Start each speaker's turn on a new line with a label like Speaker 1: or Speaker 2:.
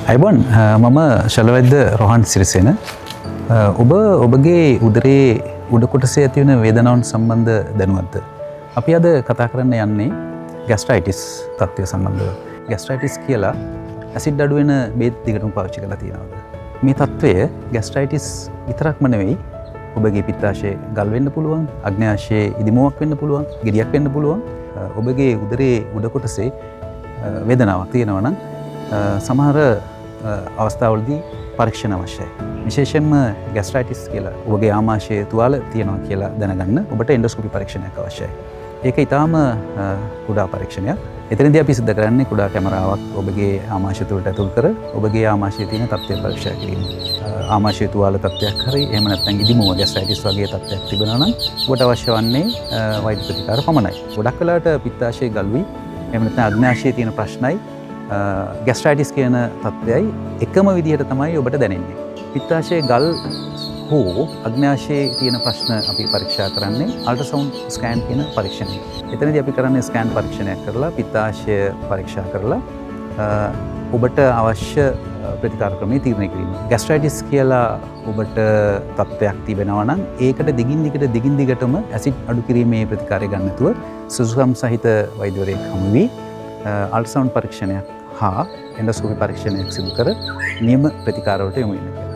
Speaker 1: අයිබොන් මම ශලවෛද්‍ය රොහන් සිරිසේන ඔබගේ උදරේ උඩ කොටසේ ඇති වෙන වේදනාවන් සම්බන්ධ දැනුවත්ද? අපි අද කතා කරන්න යන්නේ ગેස්ට්‍රයිටිස් තත්ත්වය සම්බන්ධව. ગેස්ට්‍රයිටිස් කියලා ඇසිඩ් අඩු වෙන බේත් දිගටම පාවිච්චි කරලා තියෙනවද? මේ තත්ත්වය ગેස්ට්‍රයිටිස් විතරක්ම නෙවෙයි, ඔබගේ පිත්තාශය ගල් වෙන්න පුළුවන්, අග්න්‍යාශයේ ඉදිමුවක් වෙන්න පුළුවන්, ගෙඩියක් වෙන්න පුළුවන්. ඔබගේ උදරේ උඩ කොටසේ වේදනාවක් තියෙනවා නම් සමහර අවස්ථාවලදී පරීක්ෂණ අවශ්‍යයි. විශේෂයෙන්ම ગેස්ට්‍රයිටිස් කියලා ඔබගේ ආමාශයේ තුවාල තියෙනවා කියලා දැනගන්න ඔබට එන්ඩෝස්කෝපි පරීක්ෂණයක් අවශ්‍යයි. ඒක ඊටාම කුඩා පරීක්ෂණයක්. එතනදී අපි සිදු කරන්නේ කුඩා කැමරාවක් ඔබගේ ආමාශය තුළට ඇතුල් කර ඔබගේ ආමාශයේ තියෙන තත්ත්වය පරීක්ෂා කිරීම. ආමාශයේ තුවාල තත්ත්වයක් හරි එහෙම නැත්නම් ඉදිමුව ગેස්ට්‍රයිටිස් වගේ තත්ත්වයක් තිබෙනවා නම් ඔබට අවශ්‍ය වන්නේ වෛද්‍ය ප්‍රතිකාර පමණයි. ගොඩක් වෙලාවට පිත්තාශයේ ගල් වී එහෙම නැත්නම් අග්න්‍යාශයේ තියෙන ප්‍රශ්නයි ગેස්ට්‍රයිටිස් කියන තත්ත්වයයි එකම විදිහට තමයි ඔබට දැනෙන්නේ. පිත්තාශයේ ගල් හෝ අග්න්‍යාශයේ තියෙන ප්‍රශ්න අපි පරීක්ෂා කරන්නේ අල්ට්‍රාසවුන්ඩ් ස්කෑන් කියන පරීක්ෂණය. එතනදී අපි කරන්නේ ස්කෑන් පරීක්ෂණයක් කරලා පිත්තාශය පරීක්ෂා කරලා ඔබට අවශ්‍ය ප්‍රතිකාර ක්‍රමය තීරණය කිරීම. ગેස්ට්‍රයිටිස් කියලා ඔබට තත්ත්වයක් තිබෙනවා නම් ඒකට දිගින් දිගටම ඇසිඩ් අඩු කිරීමේ ප්‍රතිකාරය ගන්න නැතුව සුදුසුකම් සහිත වෛද්‍යවරයෙක් හමු වී අල්ට්‍රාසවුන්ඩ් පරීක්ෂණයක් හා එන්ඩෝස්කෝපි පරීක්ෂණයක් සිදු කර නියම ප්‍රතිකාරවලට යොමු වෙන්න.